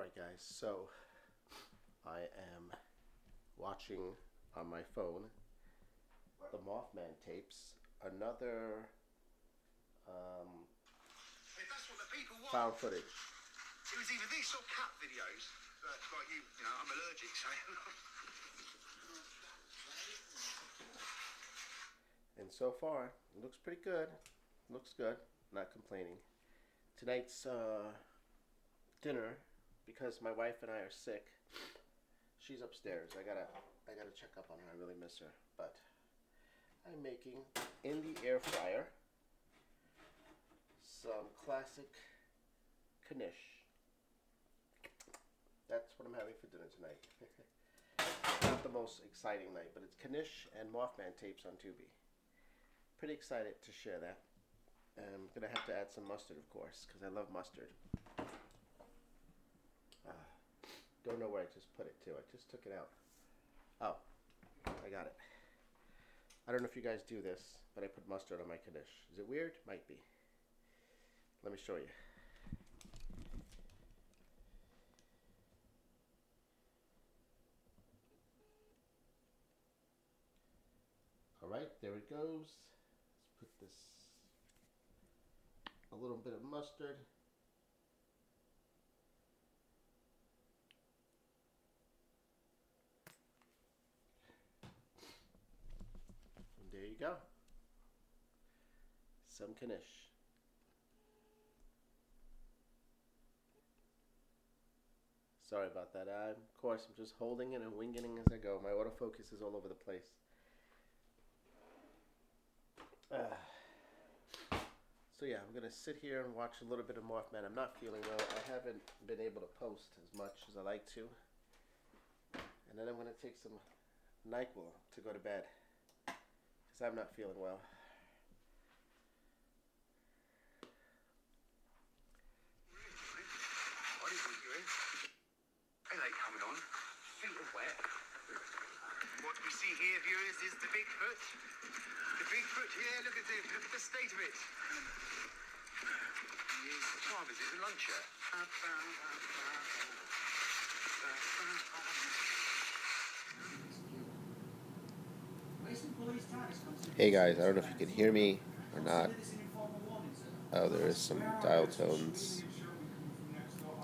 Alright guys, so I am watching on my phone the Mothman tapes, another If that's what the people want, found footage. it was either this or cat videos. Like you know, I'm allergic, so. And so far, it looks pretty good. Looks good, not complaining. Tonight's dinner, because my wife and I are sick, she's upstairs. I gotta check up on her. I really miss her. But I'm making in the air fryer some classic knish. That's what I'm having for dinner tonight. Not the most exciting night, but it's knish and Mothman tapes on Tubi. Pretty excited to share that. I'm gonna have to add some mustard, of course, because I love mustard. Don't know where I just put it to. I just took it out. Oh, I got it. I don't know if you guys do this, but I put mustard on my knish. Is it weird? Might be. Let me show you. Alright, there it goes. Let's put this, a little bit of mustard. And there you go. Some knish. Sorry about that. Of course, I'm just holding it and winging it as I go. My autofocus is all over the place. So yeah, I'm gonna sit here and watch a little bit of Mothman. I'm not feeling well. I haven't been able to post as much as I like to. And then I'm gonna take some NyQuil to go to bed, because I'm not feeling well. Headache coming on. Feet are wet. What we see here, viewers, is the Bigfoot. The Bigfoot here, look at the state of it. What time is it? The lunch yet? Hey guys, I don't know if you can hear me or not. Oh, there is some dial tones.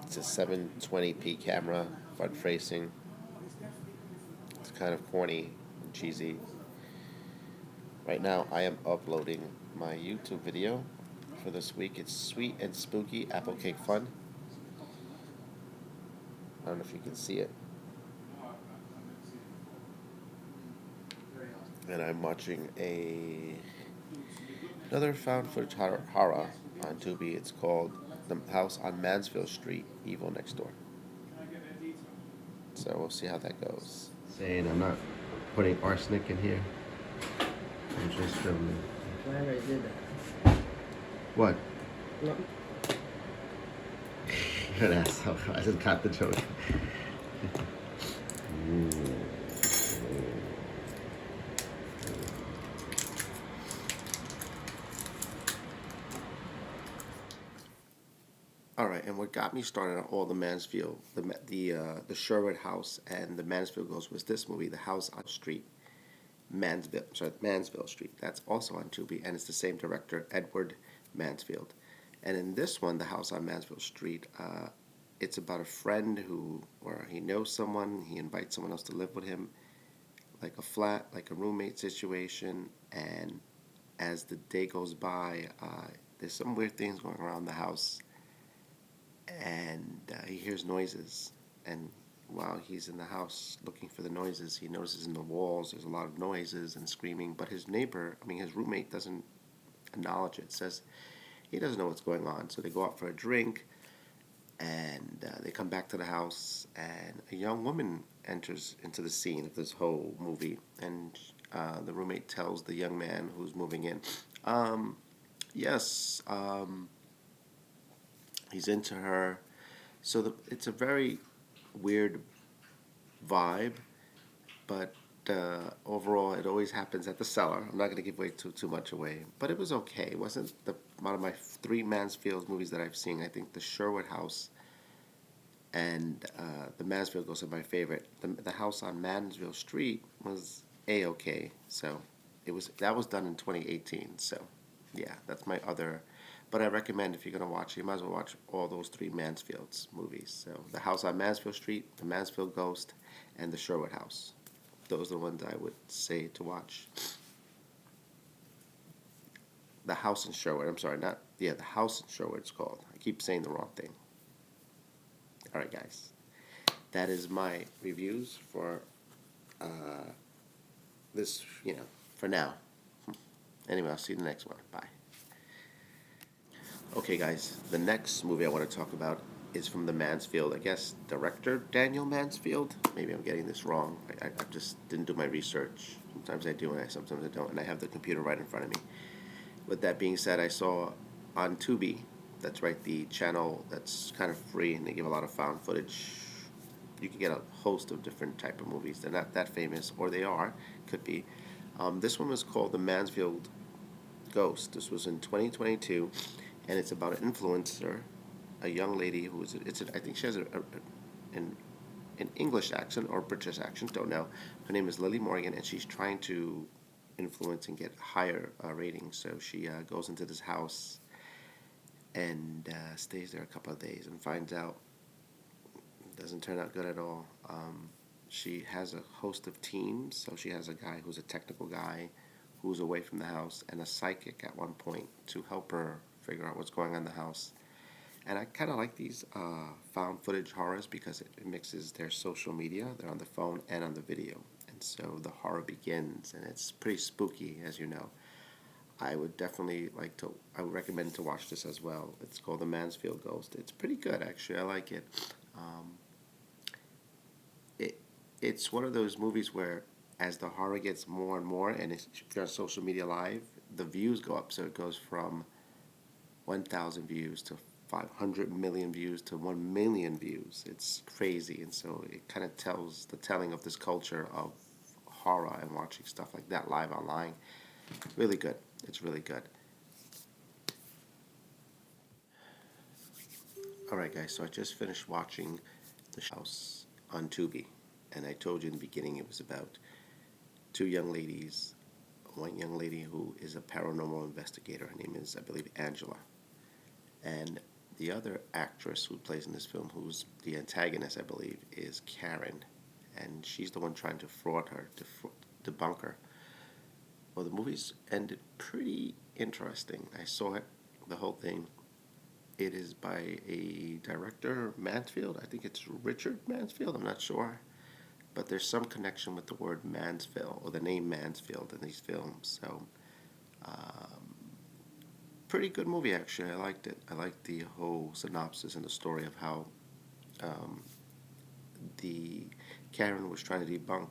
It's a 720p camera, front facing. It's kind of corny and cheesy. Right now I am uploading my YouTube video for this week. It's Sweet and Spooky Apple Cake Fun. I don't know if you can see it. And I'm watching another found footage horror on Tubi. It's called The House on Mansfield Street, Evil Next Door. So we'll see how that goes. Saying I'm not putting arsenic in here. I'm just filming. Glad I did that. What? No. Good asshole. I just got the joke. All right, and what got me started on all the Mansfield, the Sherwood house and the Mansfield Ghost was this movie, The House on Street, Mansfield Street. That's also on Tubi, and it's the same director, Edward Mansfield. And in this one, The House on Mansfield Street, it's about a friend or he knows someone, he invites someone else to live with him, like a flat, like a roommate situation, and as the day goes by, there's some weird things going around the house, and he hears noises, and while he's in the house looking for the noises, he notices in the walls there's a lot of noises and screaming, but his roommate doesn't acknowledge it, says he doesn't know what's going on. So they go out for a drink, and they come back to the house, and a young woman enters into the scene of this whole movie, and the roommate tells the young man who's moving in, yes, he's into her. So it's a very weird vibe, but overall it always happens at the cellar. I'm not going to give too much away, but it was okay. It wasn't one of my 3 Mansfield movies that I've seen. I think the Sherwood house and the Mansfield Ghost is my favorite. The house on Mansfield Street was A-okay, so that was done in 2018. So yeah, that's my other. But I recommend if you're gonna watch, you might as well watch all those three Mansfields movies. So the house on Mansfield Street, the Mansfield Ghost, and the Sherwood house. Those are the ones I would say to watch. The house in Sherwood. I'm sorry, the house in Sherwood it's called. I keep saying the wrong thing. All right, guys. That is my reviews for this, for now. Anyway, I'll see you in the next one. Bye. Okay, guys. The next movie I want to talk about is from the Mansfield, I guess, director Daniel Mansfield. Maybe I'm getting this wrong. I just didn't do my research. Sometimes I do and sometimes I don't, and I have the computer right in front of me. With that being said, I saw on Tubi, that's right, the channel that's kind of free, and they give a lot of found footage. You can get a host of different type of movies. They're not that famous, or they are, could be. This one was called The Mansfield Ghost. This was in 2022, and it's about an influencer, a young lady who is, I think she has an English accent or British accent, don't know. Her name is Lily Morgan, and she's trying to influence and get higher ratings. So she goes into this house and stays there a couple of days and finds out it doesn't turn out good at all. She has a host of teams. So she has a guy who's a technical guy who's away from the house, and a psychic at one point to help her figure out what's going on in the house. And I kind of like these found footage horrors because it mixes their social media. They're on the phone and on the video. And so the horror begins, and it's pretty spooky, as you know. I would definitely I would recommend to watch this as well. It's called The Mansfield Ghost. It's pretty good, actually. I like it. It's one of those movies where as the horror gets more and more, and if you're on social media live, the views go up. So it goes from 1,000 views to 500 million views to 1 million views. It's crazy, and so it kind of tells the telling of this culture of horror and watching stuff like that live online. Really good. It's really good. Alright, guys, so I just finished watching The House on Tubi, and I told you in the beginning it was about two young ladies. One young lady who is a paranormal investigator. Her name is, I believe, Angela. And the other actress who plays in this film, who's the antagonist, I believe, is Karen. And she's the one trying to fraud her, to debunk her. Well, the movie's ended pretty interesting. I saw it, the whole thing. It is by a director, Mansfield. I think it's Richard Mansfield. I'm not sure. But there's some connection with the word Mansfield, or the name Mansfield in these films. So, pretty good movie, actually. I liked it. I liked the whole synopsis and the story of how the Karen was trying to debunk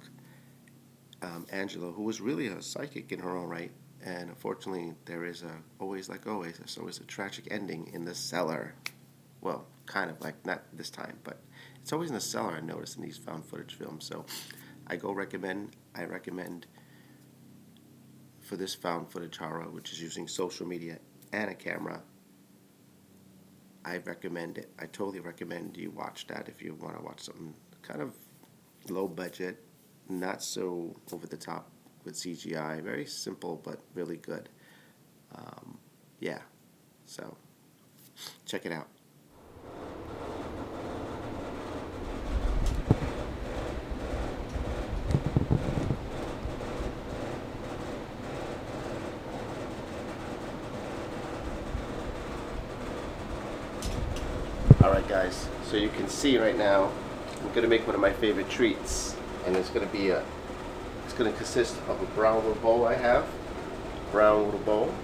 Angela, who was really a psychic in her own right. And unfortunately, there is always there's always a tragic ending in the cellar. Well, kind of like, not this time, but it's always in the cellar, I noticed, in these found footage films. So I recommend for this found footage horror, which is using social media and a camera, I recommend it. I totally recommend you watch that if you want to watch something kind of low budget, not so over the top with CGI. Very simple, but really good. Yeah, so check it out. Alright, guys, so you can see right now I'm going to make one of my favorite treats, and it's going to consist of a brown little bowl I have, brown little bowl,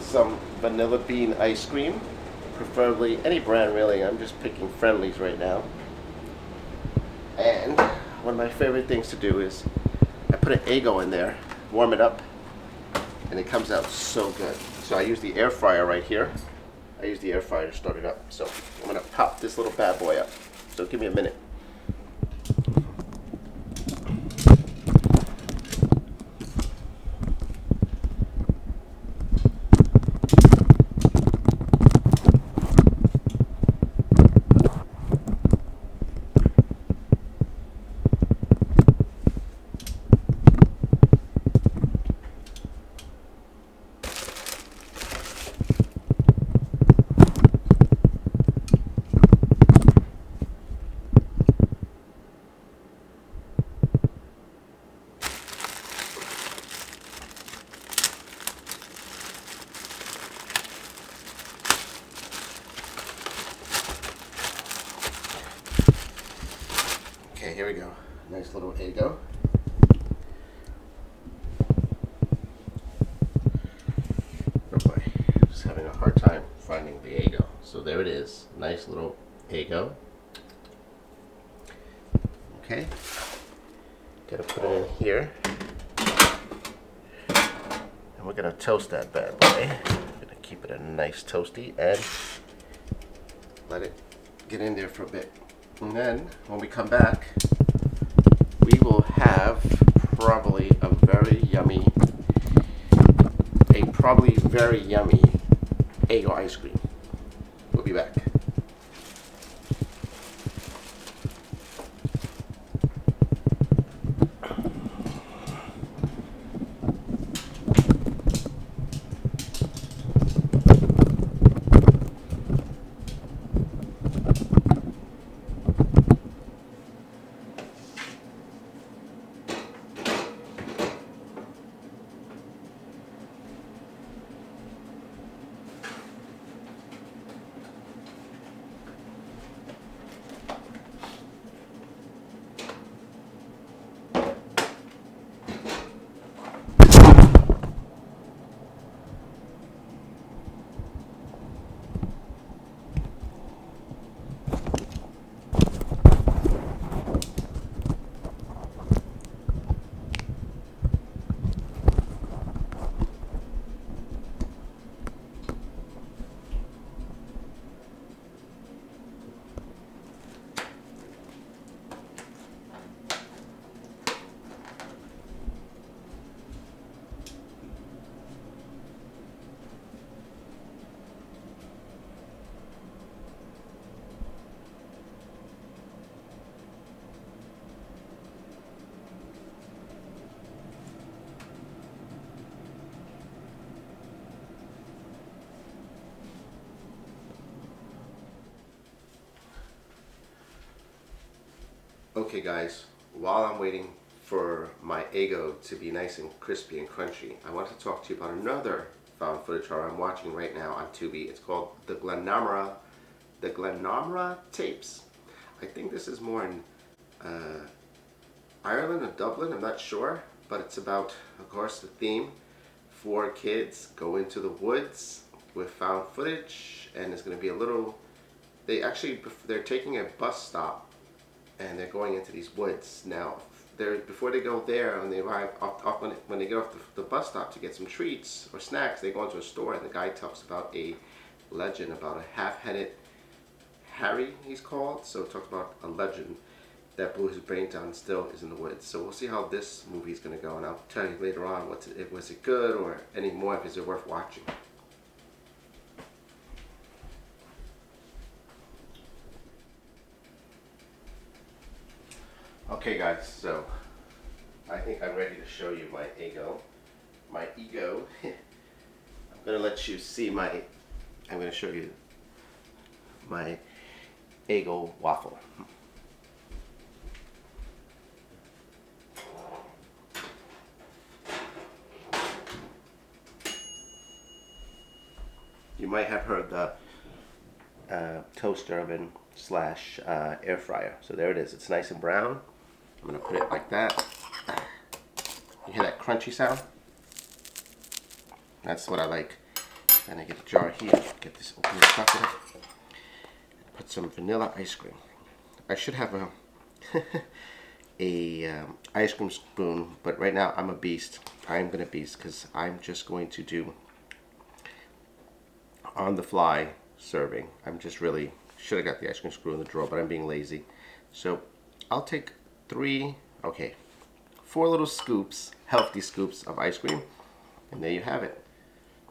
some vanilla bean ice cream, preferably any brand really. I'm just picking friendlies right now. And one of my favorite things to do is I put an Eggo in there, warm it up, and it comes out so good. So I use the air fryer right here. I use the air fryer to start it up. So I'm going to pop this little bad boy up. So give me a minute. Okay, here we go. Nice little Eggo. Oh boy, just having a hard time finding the Eggo. So there it is. Nice little Eggo. Okay. Gotta put it in here. And we're gonna toast that bad boy. We're gonna keep it a nice toasty and let it get in there for a bit. And then when we come back, we will have probably very yummy Eggo ice cream. We'll be back. Okay guys, while I'm waiting for my Eggo to be nice and crispy and crunchy, I want to talk to you about another found footage horror I'm watching right now on Tubi. It's called the Glenarma Tapes. I think this is more in Ireland or Dublin, I'm not sure, but it's about, of course, the theme. 4 kids go into the woods with found footage, and it's going to be a little, they're taking a bus stop and they're going into these woods. Now, before they go there, when they arrive, when they get off the bus stop to get some treats or snacks, they go into a store, and the guy talks about a legend about a half-headed Harry, he's called. So it talks about a legend that blew his brains out and still is in the woods. So we'll see how this movie is going to go, and I'll tell you later on was it good or any more, if it's worth watching. Okay guys, so I think I'm ready to show you my Eggo. I'm going to let you see I'm going to show you my Eggo waffle. You might have heard the toaster oven / air fryer. So there it is. It's nice and brown. I'm going to put it like that. You hear that crunchy sound? That's what I like. And I get a jar here. Get this, open this up. Put some vanilla ice cream. I should have a ice cream spoon, but right now I'm a beast. I'm going to beast because I'm just going to do on the fly serving. I'm just really, should have got the ice cream screw in the drawer, but I'm being lazy. So I'll take 4 little scoops, healthy scoops of ice cream, and there you have it.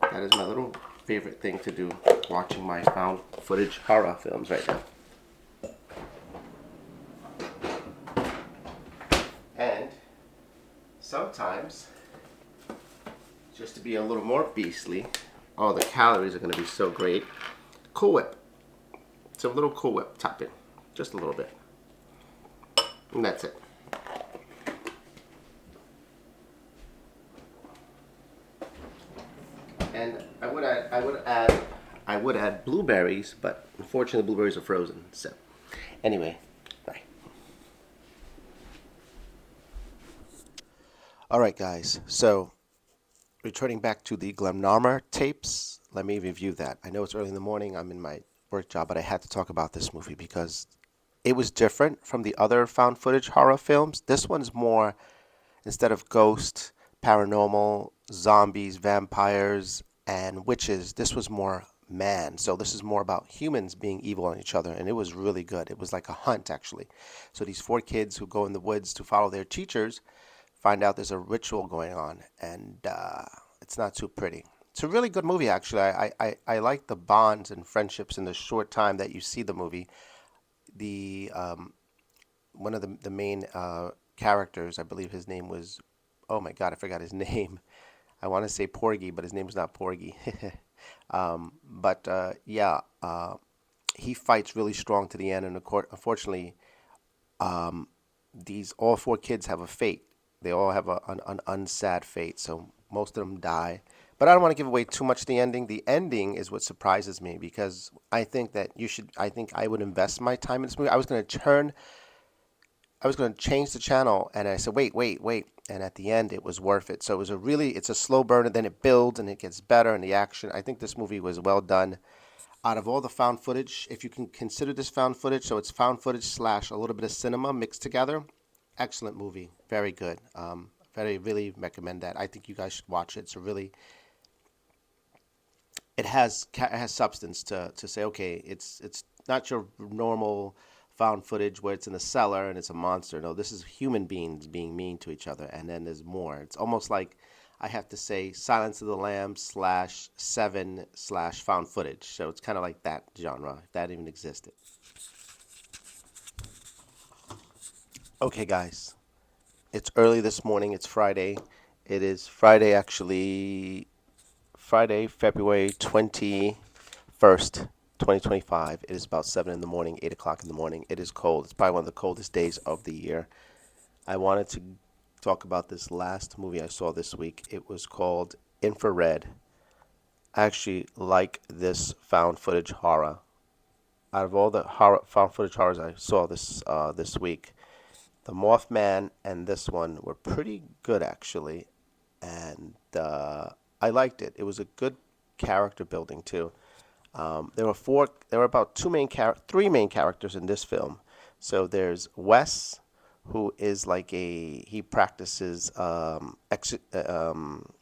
That is my little favorite thing to do, watching my found footage horror films right now. And sometimes, just to be a little more beastly, oh, the calories are going to be so great. Cool Whip. It's a little Cool Whip topping, just a little bit. And that's it. And I would add blueberries, but unfortunately blueberries are frozen. So anyway, bye. All right, guys. So, returning back to the Glenarma tapes, let me review that. I know it's early in the morning. I'm in my work job, but I had to talk about this movie because it was different from the other found footage horror films. This one's more, instead of ghosts, paranormal, zombies, vampires, and witches, this was more man. So this is more about humans being evil on each other, and it was really good. It was like a hunt, actually. So these four kids who go in the woods to follow their teachers find out there's a ritual going on, and it's not too pretty. It's a really good movie, actually. I like the bonds and friendships in the short time that you see the movie. The one of the main characters, I believe his name was, oh my God, I forgot his name. I want to say Porgy, but his name is not Porgy. Yeah, he fights really strong to the end, and unfortunately, these all four kids have a fate. They all have an unsad fate, so most of them die. But I don't want to give away too much of the ending. The ending is what surprises me because I think that you should. I think I would invest my time in this movie. I was going to change the channel, and I said, wait, wait, wait. And at the end, it was worth it. So it's a slow burn, and then it builds, and it gets better, and the action. I think this movie was well done. Out of all the found footage, if you can consider this found footage, so it's found footage slash a little bit of cinema mixed together. Excellent movie. Very good. Really recommend that. I think you guys should watch it. It's a really, it has substance to say, okay, it's not your normal found footage where it's in a cellar and it's a monster. No, this is human beings being mean to each other, and then there's more. It's almost like, I have to say, Silence of the Lambs slash Seven slash found footage. So it's kind of like that genre, if that even existed. Okay, guys. It's early this morning. It's Friday. It is Friday, actually, Friday, February 21st, 2025. It is about 7 in the morning, 8 o'clock in the morning. It is cold. It's probably one of the coldest days of the year. I wanted to talk about this last movie I saw this week. It was called Infrared. I actually like this found footage horror. Out of all the found footage horrors I saw this week, the Mothman and this one were pretty good, actually, and I liked it. It was a good character building too. There were about three main characters in this film. So there's Wes, who is like he practices exorcism,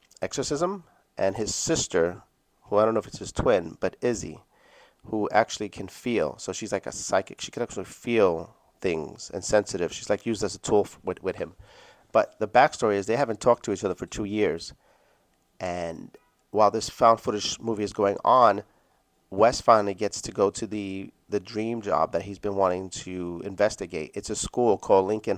and his sister, who I don't know if it's his twin, but Izzy, who actually can feel. So she's like a psychic. She can actually feel things and sensitive. She's like used as a tool with him. But the backstory is they haven't talked to each other for 2 years. And while this found footage movie is going on, Wes finally gets to go to the dream job that he's been wanting to investigate. It's a school called Lincoln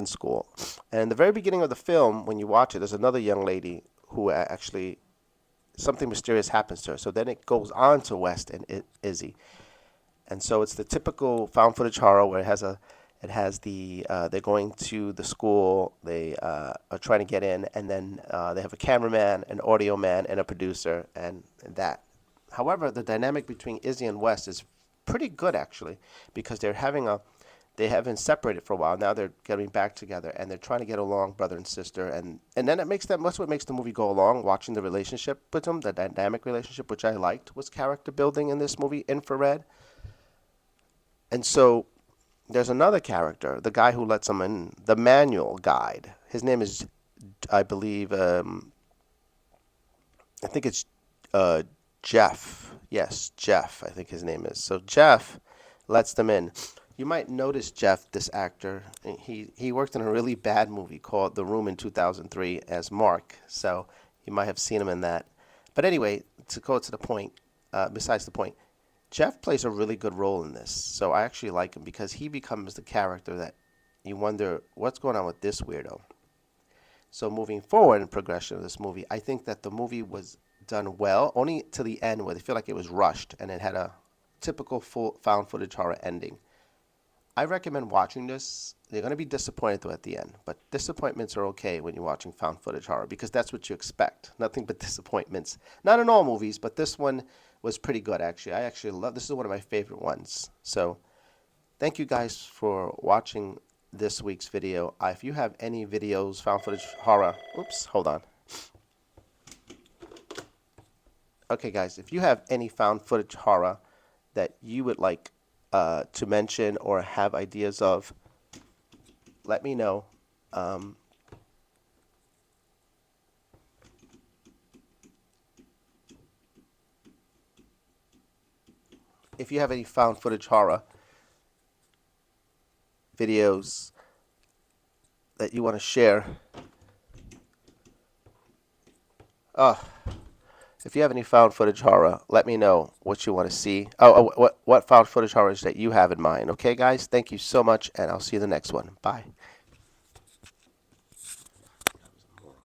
School. And in the very beginning of the film, when you watch it, there's another young lady who actually, something mysterious happens to her. So then it goes on to Wes and Izzy. And so it's the typical found footage horror where they're going to the school, they are trying to get in, and then they have a cameraman, an audio man, and a producer, and that. However, the dynamic between Izzy and Wes is pretty good, actually, because they have been separated for a while. Now they're getting back together, and they're trying to get along, brother and sister, and then that's what makes the movie go along, watching the relationship with them, the dynamic relationship, which I liked, was character building in this movie, Infrared. And so there's another character, the guy who lets them in, the manual guide. His name is, I believe, I think it's Jeff. Yes, Jeff, I think his name is. So Jeff lets them in. You might notice Jeff, this actor, he worked in a really bad movie called The Room in 2003 as Mark. So you might have seen him in that. But anyway, to go to the point, besides the point, Jeff plays a really good role in this, so I actually like him because he becomes the character that you wonder what's going on with this weirdo. So moving forward in progression of this movie, I think that the movie was done well, only to the end where they feel like it was rushed and it had a typical full found footage horror ending. I recommend watching this. You're going to be disappointed though at the end, but disappointments are okay when you're watching found footage horror because that's what you expect. Nothing but disappointments. Not in all movies, but this one was pretty good, actually. I actually love this. Is one of my favorite ones. So thank you guys for watching this week's video. If you have any videos, found footage horror, oops, hold on. Okay, guys, if you have any found footage horror that you would like to mention or have ideas of, let me know. If you have any found footage horror videos that you want to share, if you have any found footage horror, let me know what you want to see. What found footage horrors that you have in mind. Okay, guys? Thank you so much, and I'll see you in the next one. Bye.